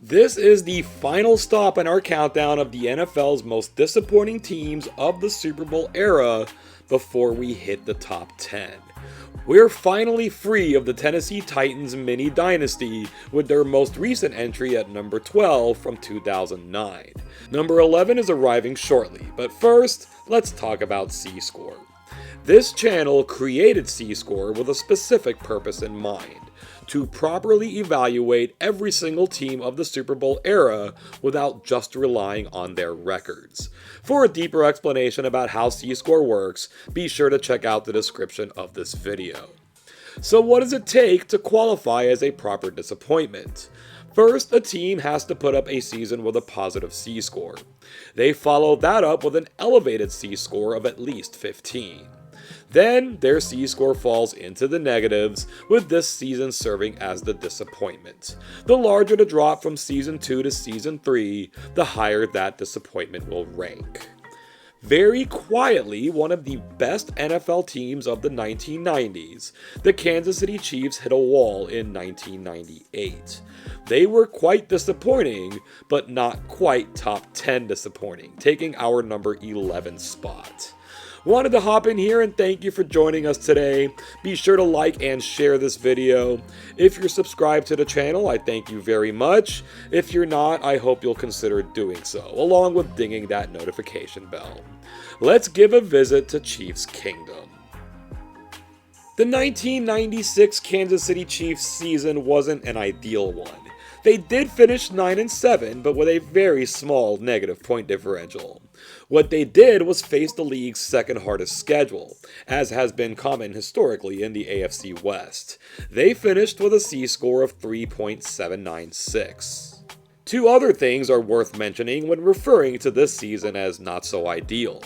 This is the final stop in our countdown of the NFL's most disappointing teams of the Super Bowl era before we hit the top 10. We're finally free of the Tennessee Titans mini dynasty with their most recent entry at number 12 from 2009. Number 11 is arriving shortly, but first, let's talk about C-Score. This channel created C-Score with a specific purpose in mind: to properly evaluate every single team of the Super Bowl era without just relying on their records. For a deeper explanation about how C-Score works, be sure to check out the description of this video. So what does it take to qualify as a proper disappointment? First, a team has to put up a season with a positive C-Score. They follow that up with an elevated C-Score of at least 15. Then, their C-Score falls into the negatives, with this season serving as the disappointment. The larger the drop from Season 2 to Season 3, the higher that disappointment will rank. Very quietly, one of the best NFL teams of the 1990s, the Kansas City Chiefs hit a wall in 1998. They were quite disappointing, but not quite top 10 disappointing, taking our number 11 spot. Wanted to hop in here and thank you for joining us today. Be sure to like and share this video. If you're subscribed to the channel, I thank you very much. If you're not, I hope you'll consider doing so, along with dinging that notification bell. Let's give a visit to Chiefs Kingdom. The 1996 Kansas City Chiefs season wasn't an ideal one. They did finish 9-7, but with a very small negative point differential. What they did was face the league's second hardest schedule, as has been common historically in the AFC West. They finished with a C-score of 3.796. Two other things are worth mentioning when referring to this season as not so ideal.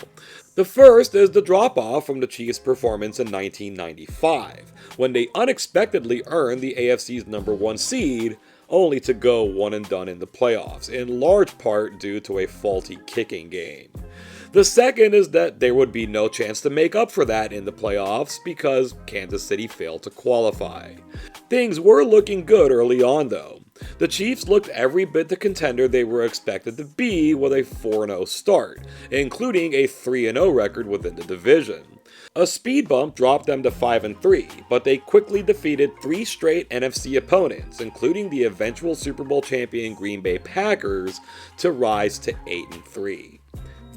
The first is the drop-off from the Chiefs' performance in 1995, when they unexpectedly earned the AFC's number 1 seed, only to go one and done in the playoffs, in large part due to a faulty kicking game. The second is that there would be no chance to make up for that in the playoffs because Kansas City failed to qualify. Things were looking good early on though. The Chiefs looked every bit the contender they were expected to be with a 4-0 start, including a 3-0 record within the division. A speed bump dropped them to 5-3, but they quickly defeated 3 straight NFC opponents, including the eventual Super Bowl champion Green Bay Packers, to rise to 8-3.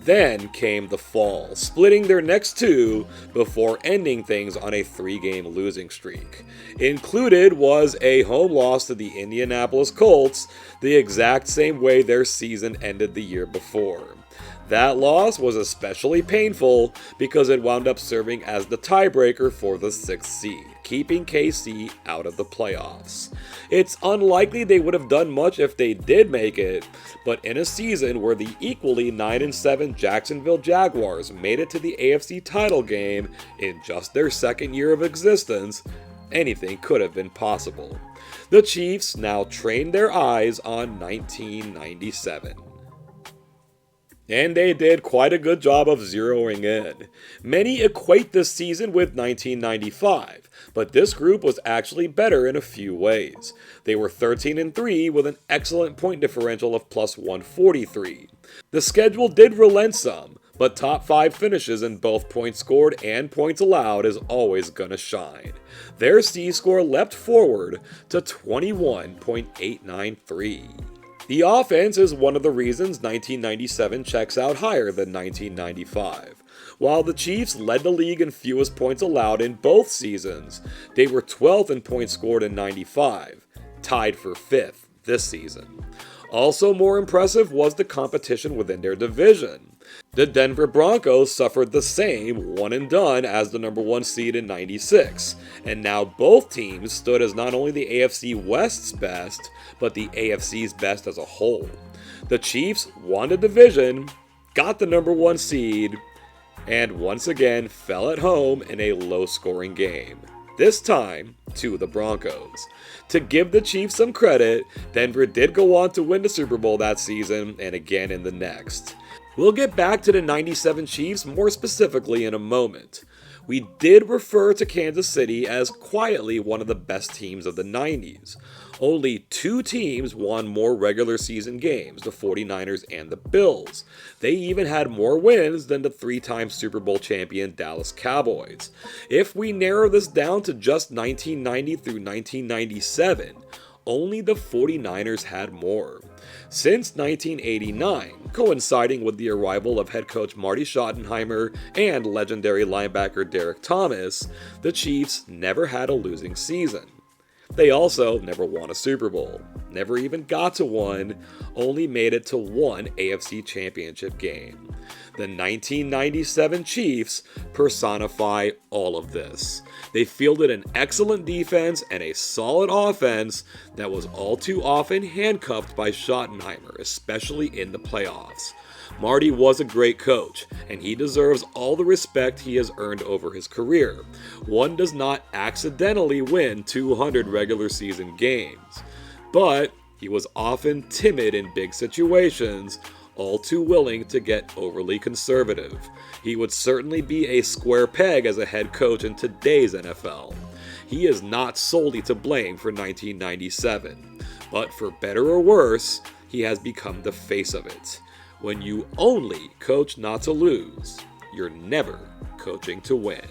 Then came the fall, splitting their next 2 before ending things on a 3-game losing streak. Included was a home loss to the Indianapolis Colts, the exact same way their season ended the year before. That loss was especially painful because it wound up serving as the tiebreaker for the 6th seed, keeping KC out of the playoffs. It's unlikely they would have done much if they did make it, but in a season where the equally 9-7 Jacksonville Jaguars made it to the AFC title game in just their second year of existence, anything could have been possible. The Chiefs now trained their eyes on 1997. And they did quite a good job of zeroing in. Many equate this season with 1995, but this group was actually better in a few ways. They were 13-3 with an excellent point differential of plus 143. The schedule did relent some, but top 5 finishes in both points scored and points allowed is always gonna shine. Their C-score leapt forward to 21.893. The offense is one of the reasons 1997 checks out higher than 1995. While the Chiefs led the league in fewest points allowed in both seasons, they were 12th in points scored in 95, tied for 5th this season. Also more impressive was the competition within their division. The Denver Broncos suffered the same one and done as the number 1 seed in 96, and now both teams stood as not only the AFC West's best, but the AFC's best as a whole. The Chiefs won the division, got the number 1 seed, and once again fell at home in a low-scoring game. This time to the Broncos. To give the Chiefs some credit, Denver did go on to win the Super Bowl that season and again in the next. We'll get back to the 97 Chiefs more specifically in a moment. We did refer to Kansas City as quietly one of the best teams of the 90s. Only two teams won more regular season games, the 49ers and the Bills. They even had more wins than the three-time Super Bowl champion Dallas Cowboys. If we narrow this down to just 1990 through 1997, only the 49ers had more. Since 1989, coinciding with the arrival of head coach Marty Schottenheimer and legendary linebacker Derek Thomas, the Chiefs never had a losing season. They also never won a Super Bowl, never even got to one, only made it to one AFC Championship game. The 1997 Chiefs personify all of this. They fielded an excellent defense and a solid offense that was all too often handcuffed by Schottenheimer, especially in the playoffs. Marty was a great coach, and he deserves all the respect he has earned over his career. One does not accidentally win 200 regular season games. But he was often timid in big situations, all too willing to get overly conservative. He would certainly be a square peg as a head coach in today's NFL. He is not solely to blame for 1997, but for better or worse, he has become the face of it. When you only coach not to lose, you're never coaching to win.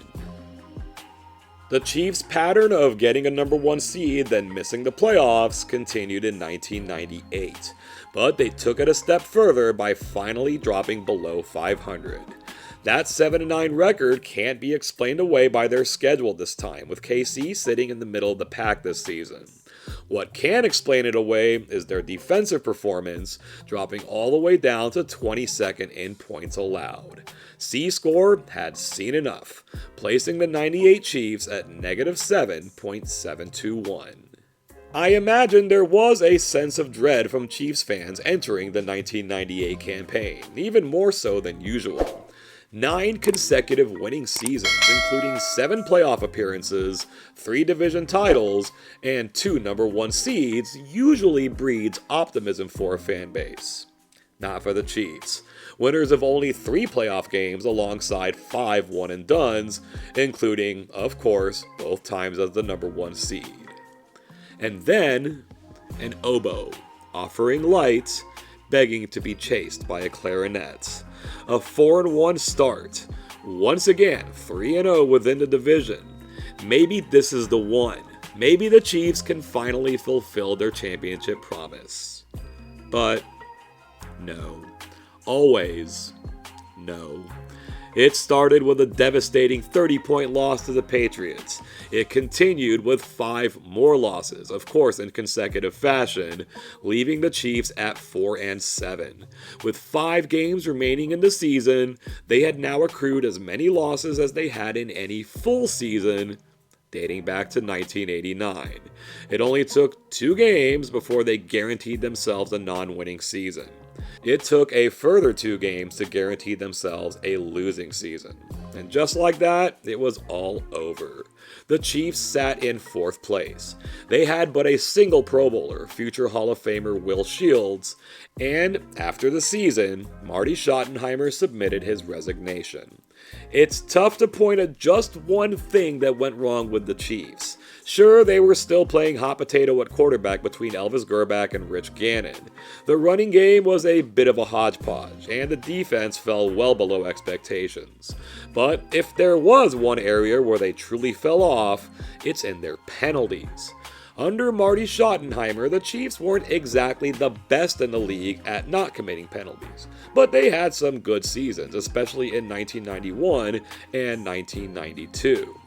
The Chiefs' pattern of getting a number one seed then missing the playoffs continued in 1998, but they took it a step further by finally dropping below 500. That 7-9 record can't be explained away by their schedule this time, with KC sitting in the middle of the pack this season. What can explain it away is their defensive performance, dropping all the way down to 22nd in points allowed. C-Score had seen enough, placing the 98 Chiefs at negative 7.721. I imagine there was a sense of dread from Chiefs fans entering the 1998 campaign, even more so than usual. 9 consecutive winning seasons, including 7 playoff appearances, 3 division titles, and 2 number 1 seeds, usually breeds optimism for a fan base. Not for the Chiefs. Winners of only 3 playoff games alongside 5 one-and-dones, including, of course, both times as the number 1 seed. And then, an oboe, offering light, begging to be chased by a clarinet. A 4-1 start. Once again, 3-0 within the division. Maybe this is the one. Maybe the Chiefs can finally fulfill their championship promise. But no. Always no. It started with a devastating 30-point loss to the Patriots. It continued with 5 more losses, of course in consecutive fashion, leaving the Chiefs at 4-7. With 5 games remaining in the season, they had now accrued as many losses as they had in any full season, dating back to 1989. It only took 2 games before they guaranteed themselves a non-winning season. It took a further 2 games to guarantee themselves a losing season. And just like that, it was all over. The Chiefs sat in 4th place. They had but a single Pro Bowler, future Hall of Famer Will Shields, and after the season, Marty Schottenheimer submitted his resignation. It's tough to point at just one thing that went wrong with the Chiefs. Sure, they were still playing hot potato at quarterback between Elvis Grbac and Rich Gannon. The running game was a bit of a hodgepodge, and the defense fell well below expectations. But if there was one area where they truly fell off, it's in their penalties. Under Marty Schottenheimer, the Chiefs weren't exactly the best in the league at not committing penalties, but they had some good seasons, especially in 1991 and 1992.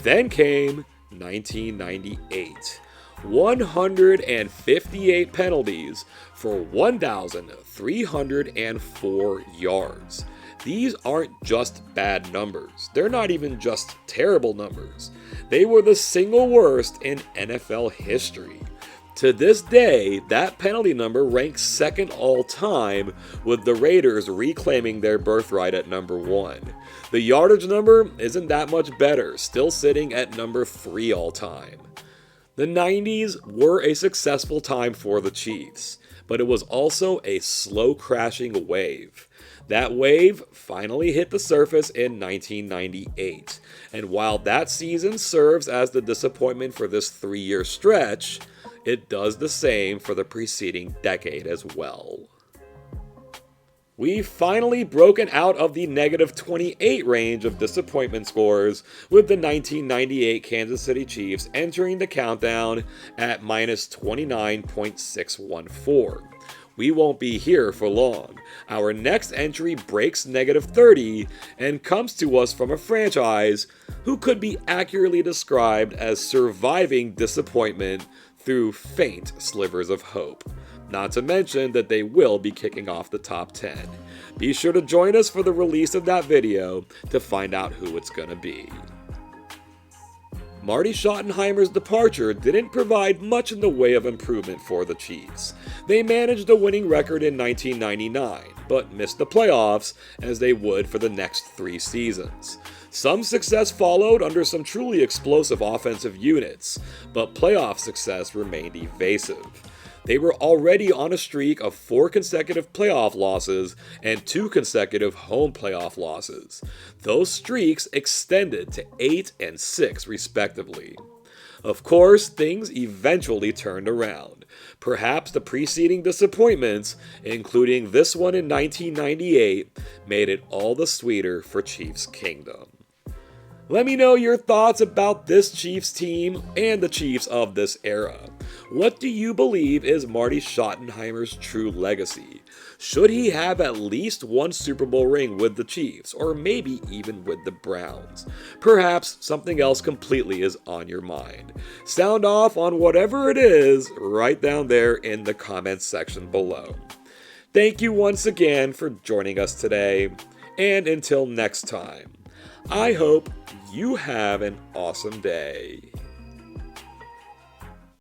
Then came 1998. 158 penalties for 1,304 yards. These aren't just bad numbers. They're not even just terrible numbers. They were the single worst in NFL history. To this day, that penalty number ranks second all time, with the Raiders reclaiming their birthright at number 1. The yardage number isn't that much better, still sitting at number 3 all time. The 90s were a successful time for the Chiefs, but it was also a slow crashing wave. That wave finally hit the surface in 1998, and while that season serves as the disappointment for this 3-year stretch, it does the same for the preceding decade as well. We've finally broken out of the negative 28 range of disappointment scores, with the 1998 Kansas City Chiefs entering the countdown at minus 29.614. We won't be here for long. Our next entry breaks negative 30 and comes to us from a franchise who could be accurately described as surviving disappointment through faint slivers of hope. Not to mention that they will be kicking off the top 10. Be sure to join us for the release of that video to find out who it's gonna be. Marty Schottenheimer's departure didn't provide much in the way of improvement for the Chiefs. They managed a winning record in 1999, but missed the playoffs as they would for the next 3 seasons. Some success followed under some truly explosive offensive units, but playoff success remained evasive. They were already on a streak of 4 consecutive playoff losses and 2 consecutive home playoff losses. Those streaks extended to 8 and 6 respectively. Of course, things eventually turned around. Perhaps the preceding disappointments, including this one in 1998, made it all the sweeter for Chiefs Kingdom. Let me know your thoughts about this Chiefs team and the Chiefs of this era. What do you believe is Marty Schottenheimer's true legacy? Should he have at least one Super Bowl ring with the Chiefs, or maybe even with the Browns? Perhaps something else completely is on your mind. Sound off on whatever it is right down there in the comments section below. Thank you once again for joining us today, and until next time, I hope you have an awesome day.